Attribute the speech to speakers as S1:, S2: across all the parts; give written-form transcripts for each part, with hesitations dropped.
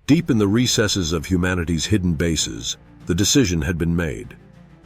S1: Deep in the recesses of humanity's hidden bases, the decision had been made.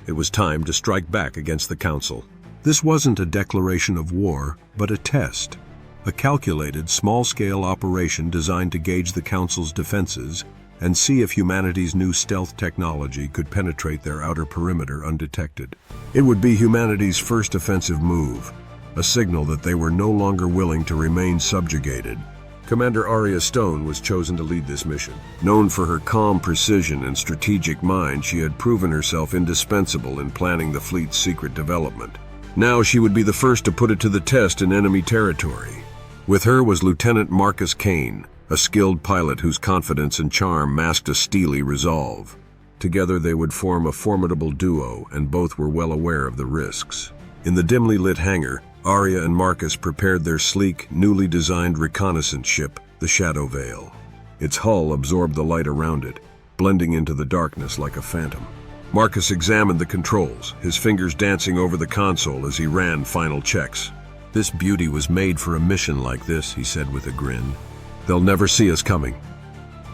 S1: It was time to strike back against the Council. This wasn't a declaration of war, but a test. A calculated, small-scale operation designed to gauge the Council's defenses and see if humanity's new stealth technology could penetrate their outer perimeter undetected. It would be humanity's first offensive move, a signal that they were no longer willing to remain subjugated. Commander Aria Stone was chosen to lead this mission. Known for her calm precision and strategic mind, she had proven herself indispensable in planning the fleet's secret development. Now she would be the first to put it to the test in enemy territory. With her was Lieutenant Marcus Kane, a skilled pilot whose confidence and charm masked a steely resolve. Together they would form a formidable duo, and both were well aware of the risks. In the dimly lit hangar, Aria and Marcus prepared their sleek, newly designed reconnaissance ship, the Shadow Veil. Its hull absorbed the light around it, blending into the darkness like a phantom. Marcus examined the controls, his fingers dancing over the console as he ran final checks. "This beauty was made for a mission like this," he said with a grin. "They'll never see us coming."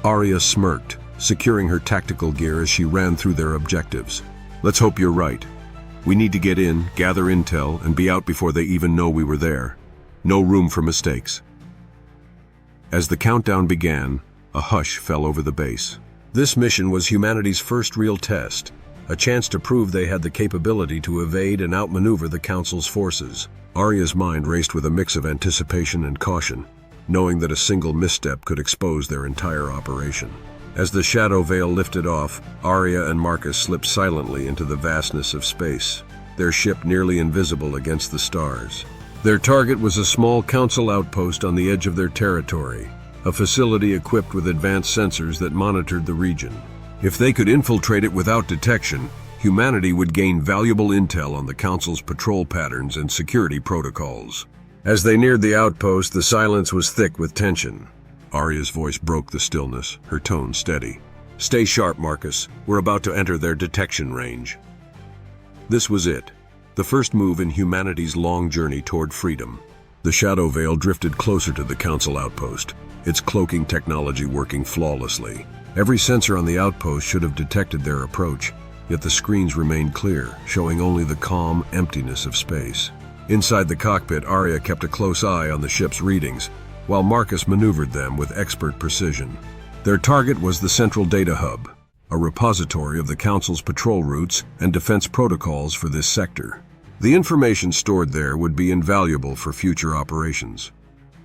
S1: Aria smirked, securing her tactical gear as she ran through their objectives. "Let's hope you're right. We need to get in, gather intel, and be out before they even know we were there. No room for mistakes." As the countdown began, a hush fell over the base. This mission was humanity's first real test, a chance to prove they had the capability to evade and outmaneuver the Council's forces. Aria's mind raced with a mix of anticipation and caution, knowing that a single misstep could expose their entire operation. As the Shadow Veil lifted off, Aria and Marcus slipped silently into the vastness of space, their ship nearly invisible against the stars. Their target was a small Council outpost on the edge of their territory, a facility equipped with advanced sensors that monitored the region. If they could infiltrate it without detection, humanity would gain valuable intel on the Council's patrol patterns and security protocols. As they neared the outpost, the silence was thick with tension. Aria's voice broke the stillness, her tone steady. "Stay sharp, Marcus. We're about to enter their detection range." This was it, the first move in humanity's long journey toward freedom. The Shadow Veil drifted closer to the Council outpost, its cloaking technology working flawlessly. Every sensor on the outpost should have detected their approach, yet the screens remained clear, showing only the calm emptiness of space. Inside the cockpit, Aria kept a close eye on the ship's readings, while Marcus maneuvered them with expert precision. Their target was the Central Data Hub, a repository of the Council's patrol routes and defense protocols for this sector. The information stored there would be invaluable for future operations,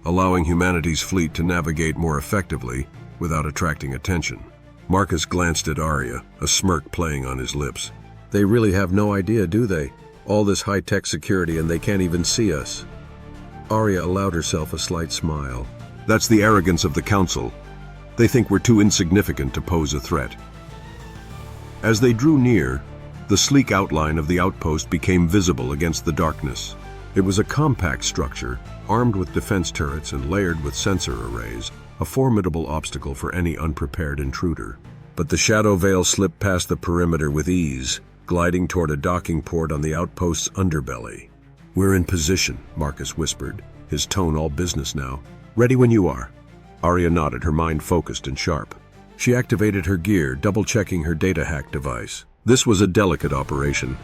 S1: allowing humanity's fleet to navigate more effectively without attracting attention. Marcus glanced at Aria, a smirk playing on his lips. "They really have no idea, do they? All this high-tech security and they can't even see us." Aria allowed herself a slight smile. "That's the arrogance of the Council. They think we're too insignificant to pose a threat." As they drew near, the sleek outline of the outpost became visible against the darkness. It was a compact structure, armed with defense turrets and layered with sensor arrays, a formidable obstacle for any unprepared intruder. But the Shadow Veil slipped past the perimeter with ease, gliding toward a docking port on the outpost's underbelly. "We're in position," Marcus whispered, his tone all business now. "Ready when you are." Aria nodded, her mind focused and sharp. She activated her gear, double-checking her data hack device. This was a delicate operation.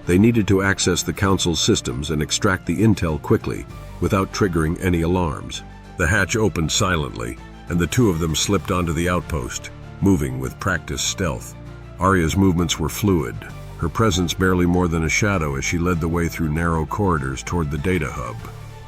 S1: They needed to access the Council's systems and extract the intel quickly, without triggering any alarms. The hatch opened silently, and the two of them slipped onto the outpost, moving with practiced stealth. Aria's movements were fluid, her presence barely more than a shadow as she led the way through narrow corridors toward the data hub.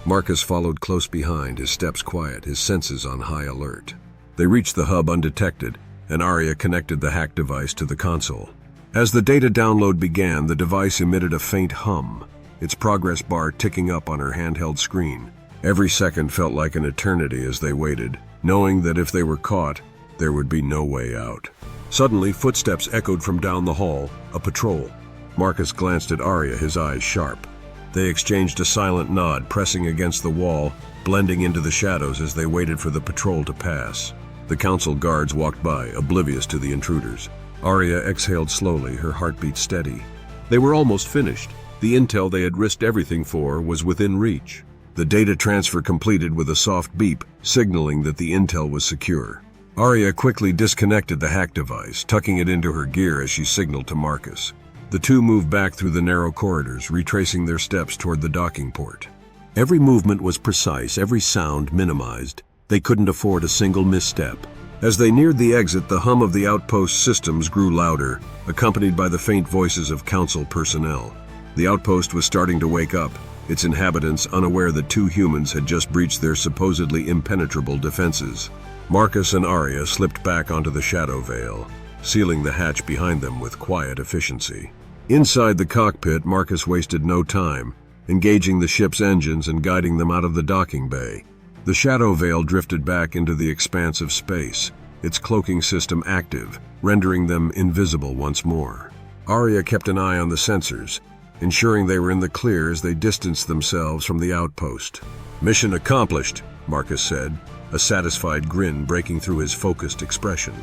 S1: Marcus followed close behind, his steps quiet, his senses on high alert. They reached the hub undetected, and Aria connected the hack device to the console. As the data download began, the device emitted a faint hum, its progress bar ticking up on her handheld screen. Every second felt like an eternity as they waited, knowing that if they were caught, there would be no way out. Suddenly, footsteps echoed from down the hall, a patrol. Marcus glanced at Aria, his eyes sharp. They exchanged a silent nod, pressing against the wall, blending into the shadows as they waited for the patrol to pass. The Council guards walked by, oblivious to the intruders. Aria exhaled slowly, her heartbeat steady. They were almost finished. The intel they had risked everything for was within reach. The data transfer completed with a soft beep, signaling that the intel was secure. Aria quickly disconnected the hack device, tucking it into her gear as she signaled to Marcus. The two moved back through the narrow corridors, retracing their steps toward the docking port. Every movement was precise, every sound minimized. They couldn't afford a single misstep. As they neared the exit, the hum of the outpost systems grew louder, accompanied by the faint voices of council personnel. The outpost was starting to wake up, its inhabitants unaware that two humans had just breached their supposedly impenetrable defenses. Marcus and Aria slipped back onto the shadow veil, sealing the hatch behind them with quiet efficiency. Inside the cockpit, Marcus wasted no time, engaging the ship's engines and guiding them out of the docking bay. The shadow veil drifted back into the expanse of space, its cloaking system active, rendering them invisible once more. Aria kept an eye on the sensors, ensuring they were in the clear as they distanced themselves from the outpost. "Mission accomplished," Marcus said, a satisfied grin breaking through his focused expression.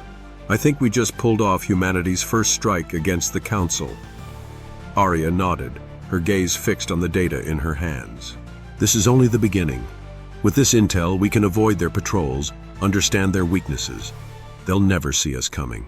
S1: "I think we just pulled off humanity's first strike against the Council." Aria nodded, her gaze fixed on the data in her hands. "This is only the beginning. With this intel, we can avoid their patrols, understand their weaknesses. They'll never see us coming."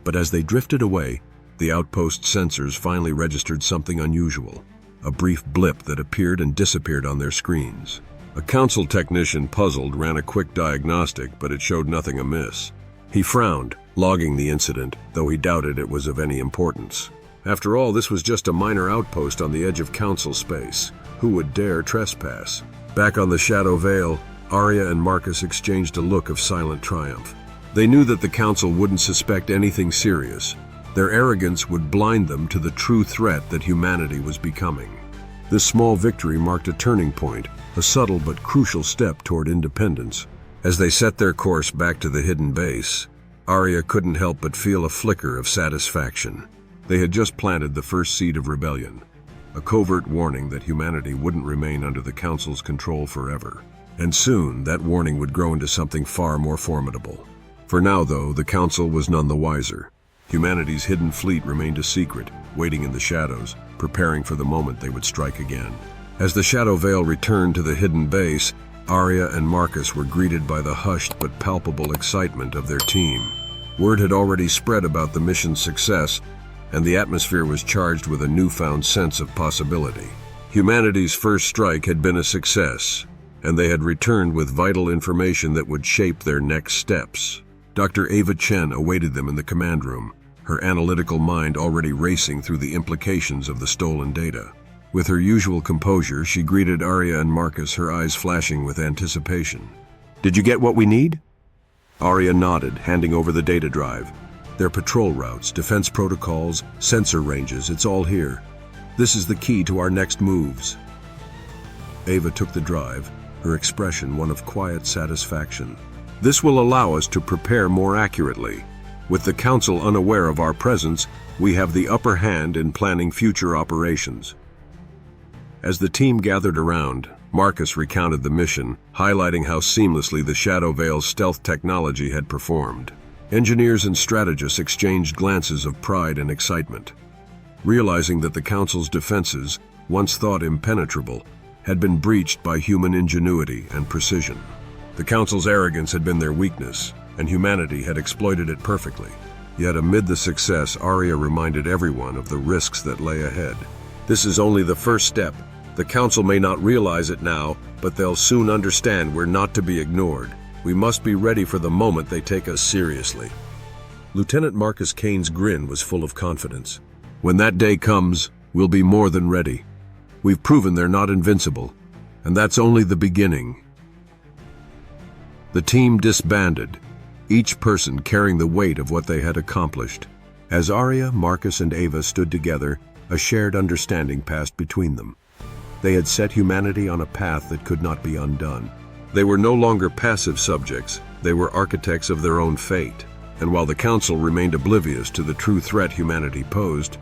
S1: But as they drifted away, the outpost sensors finally registered something unusual, a brief blip that appeared and disappeared on their screens. A council technician, puzzled, ran a quick diagnostic, but it showed nothing amiss. He frowned, logging the incident, though he doubted it was of any importance. After all, this was just a minor outpost on the edge of council space. Who would dare trespass? Back on the shadow veil, Aria and Marcus exchanged a look of silent triumph. They knew that the council wouldn't suspect anything serious. Their arrogance would blind them to the true threat that humanity was becoming. This small victory marked a turning point, a subtle but crucial step toward independence. As they set their course back to the hidden base, Aria couldn't help but feel a flicker of satisfaction. They had just planted the first seed of rebellion, a covert warning that humanity wouldn't remain under the Council's control forever. And soon, that warning would grow into something far more formidable. For now, though, the Council was none the wiser. Humanity's hidden fleet remained a secret, waiting in the shadows, preparing for the moment they would strike again. As the shadow veil returned to the hidden base, Aria and Marcus were greeted by the hushed but palpable excitement of their team. Word had already spread about the mission's success, and the atmosphere was charged with a newfound sense of possibility. Humanity's first strike had been a success, and they had returned with vital information that would shape their next steps. Dr. Ava Chen awaited them in the command room, her analytical mind already racing through the implications of the stolen data. With her usual composure, she greeted Aria and Marcus, her eyes flashing with anticipation. "Did you get what we need?" Aria nodded, handing over the data drive. "Their patrol routes, defense protocols, sensor ranges, it's all here. This is the key to our next moves." Ava took the drive, her expression one of quiet satisfaction. "This will allow us to prepare more accurately. With the Council unaware of our presence, we have the upper hand in planning future operations." As the team gathered around, Marcus recounted the mission, highlighting how seamlessly the Shadow Veil's stealth technology had performed. Engineers and strategists exchanged glances of pride and excitement, realizing that the Council's defenses, once thought impenetrable, had been breached by human ingenuity and precision. The Council's arrogance had been their weakness, and humanity had exploited it perfectly. Yet amid the success, Aria reminded everyone of the risks that lay ahead. "This is only the first step. The Council may not realize it now, but they'll soon understand we're not to be ignored. We must be ready for the moment they take us seriously." Lieutenant Marcus Kane's grin was full of confidence. "When that day comes, we'll be more than ready. We've proven they're not invincible, and that's only the beginning." The team disbanded, each person carrying the weight of what they had accomplished. As Aria, Marcus, and Ava stood together, a shared understanding passed between them. They had set humanity on a path that could not be undone. They were no longer passive subjects, they were architects of their own fate. And while the Council remained oblivious to the true threat humanity posed,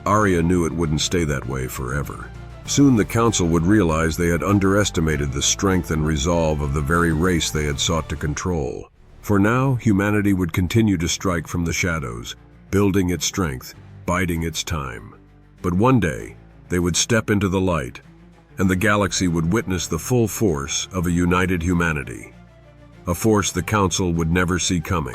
S1: Aria knew it wouldn't stay that way forever. Soon the Council would realize they had underestimated the strength and resolve of the very race they had sought to control. For now, humanity would continue to strike from the shadows, building its strength, biding its time. But one day, they would step into the light, and the galaxy would witness the full force of a united humanity. a force the Council would never see coming.